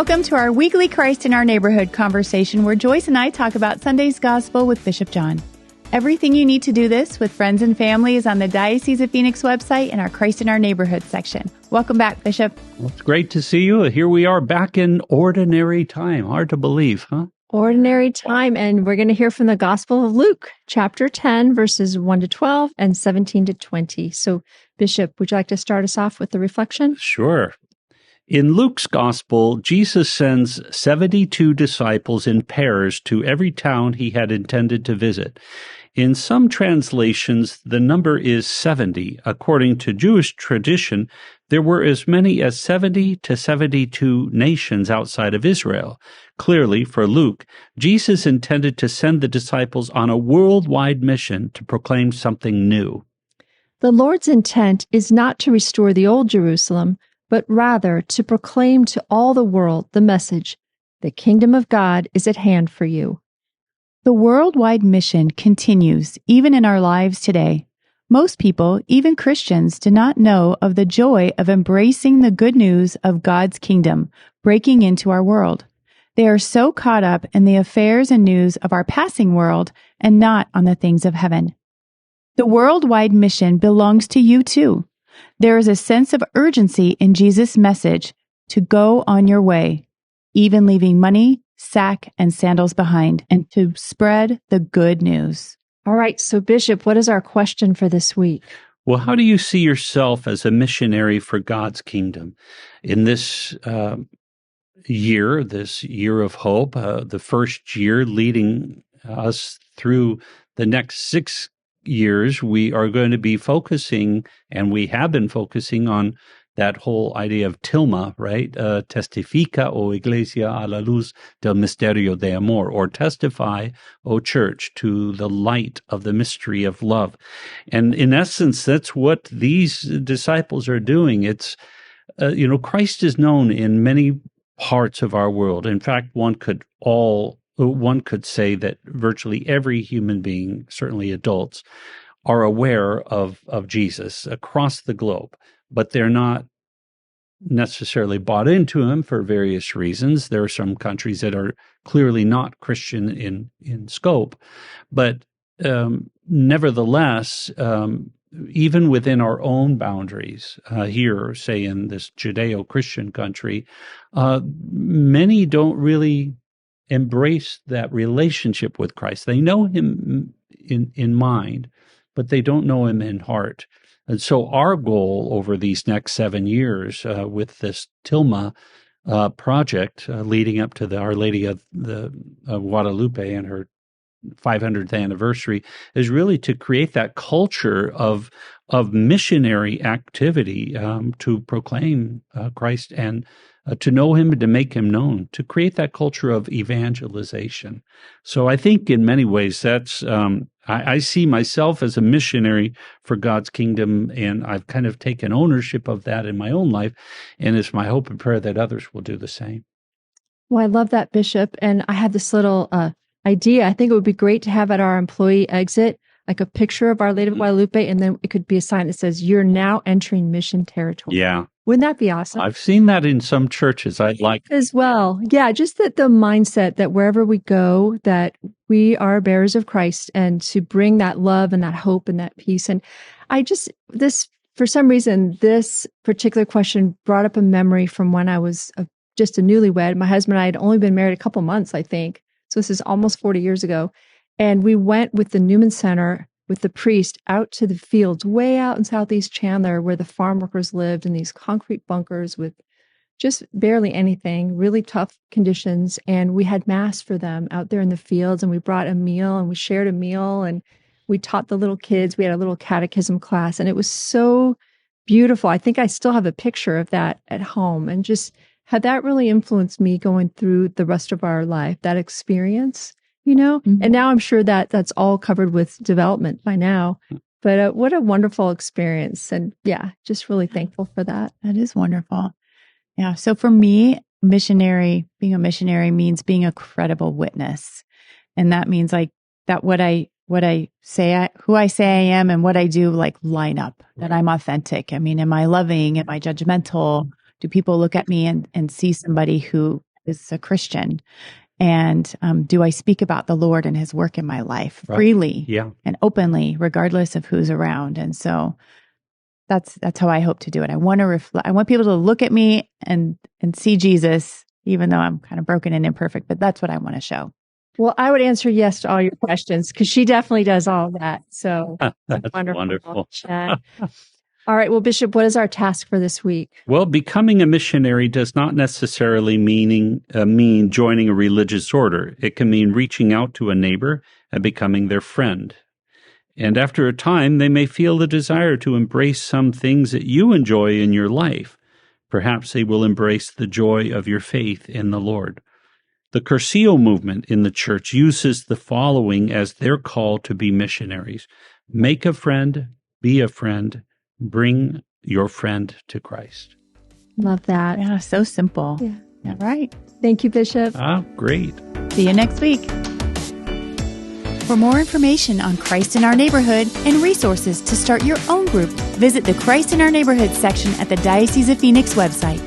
Welcome to our weekly Christ in Our Neighborhood conversation where Joyce and I talk about Sunday's Gospel with Bishop John. Everything you need to do this with friends and family is on the Diocese of Phoenix website in our Christ in Our Neighborhood section. Welcome back, Bishop. Well, it's great to see you. Here we are back in ordinary time. Hard to believe, huh? Ordinary time, and we're going to hear from the Gospel of Luke, chapter 10, verses 1 to 12 and 17 to 20. So, Bishop, would you like to start us off with the reflection? Sure. In Luke's Gospel, Jesus sends 72 disciples in pairs to every town he had intended to visit. In some translations, the number is 70. According to Jewish tradition, there were as many as 70 to 72 nations outside of Israel. Clearly, for Luke, Jesus intended to send the disciples on a worldwide mission to proclaim something new. The Lord's intent is not to restore the old Jerusalem, but rather to proclaim to all the world the message, the kingdom of God is at hand for you. The worldwide mission continues even in our lives today. Most people, even Christians, do not know of the joy of embracing the good news of God's kingdom breaking into our world. They are so caught up in the affairs and news of our passing world and not on the things of heaven. The worldwide mission belongs to you too. There is a sense of urgency in Jesus' message to go on your way, even leaving money, sack, and sandals behind, and to spread the good news. All right, so Bishop, what is our question for this week? Well, how do you see yourself as a missionary for God's kingdom? In this year of hope, the first year leading us through the next 6 years, we are going to be focusing, and we have been focusing on that whole idea of tilma, right? Testifica, o Iglesia, a la luz del misterio de amor, or testify, O Church, to the light of the mystery of love. And in essence, that's what these disciples are doing. It's, Christ is known in many parts of our world. In fact, one could say that virtually every human being, certainly adults, are aware of Jesus across the globe, but they're not necessarily bought into him for various reasons. There are some countries that are clearly not Christian in scope, but nevertheless, even within our own boundaries, here, say in this Judeo-Christian country, many don't really embrace that relationship with Christ. They know him in mind, but they don't know him in heart. And so our goal over these next 7 years with this Tilma project leading up to Our Lady of the Guadalupe and her 500th anniversary is really to create that culture of missionary activity to proclaim Christ and to know him and to make him known, to create that culture of evangelization. So I think in many ways that's, I see myself as a missionary for God's kingdom, and I've kind of taken ownership of that in my own life, and it's my hope and prayer that others will do the same. Well, I love that, Bishop, and I had this little idea. I think it would be great to have at our employee exit, like a picture of Our Lady of Guadalupe, and then it could be a sign that says, "You're now entering mission territory." Yeah. Wouldn't that be awesome? I've seen that in some churches. I'd like as well. Yeah, just that the mindset that wherever we go, that we are bearers of Christ, and to bring that love and that hope and that peace. And for some reason, this particular question brought up a memory from when I was just a newlywed. My husband and I had only been married a couple months, I think. So this is almost 40 years ago. And we went with the Newman Center with the priest out to the fields way out in Southeast Chandler where the farm workers lived in these concrete bunkers with just barely anything, really tough conditions. And we had mass for them out there in the fields, and we brought a meal and we shared a meal and we taught the little kids. We had a little catechism class, and it was so beautiful. I think I still have a picture of that at home, and just had that really influenced me going through the rest of our life, that experience, Mm-hmm. And now I'm sure that that's all covered with development by now. But what a wonderful experience. And yeah, just really thankful for that. That is wonderful. Yeah. So for me, being a missionary means being a credible witness. And that means like that what I say, who I say I am and what I do line up, that I'm authentic. I mean, am I loving? Am I judgmental? Do people look at me and see somebody who is a Christian? And do I speak about the Lord and his work in my life Right. freely Yeah. and openly, regardless of who's around? And so that's how I hope to do it. I want to reflect. I want people to look at me and see Jesus, even though I'm kind of broken and imperfect, but that's what I want to show. Well, I would answer yes to all your questions because she definitely does all of that. So That's wonderful. All right. Well, Bishop, what is our task for this week? Well, becoming a missionary does not necessarily mean joining a religious order. It can mean reaching out to a neighbor and becoming their friend. And after a time, they may feel the desire to embrace some things that you enjoy in your life. Perhaps they will embrace the joy of your faith in the Lord. The Curcio movement in the church uses the following as their call to be missionaries. Make a friend, be a friend, bring your friend to Christ. Love that. Yeah, so simple. Yeah. Right. Thank you, Bishop. Great. See you next week. For more information on Christ in Our Neighborhood and resources to start your own group, visit the Christ in Our Neighborhood section at the Diocese of Phoenix website.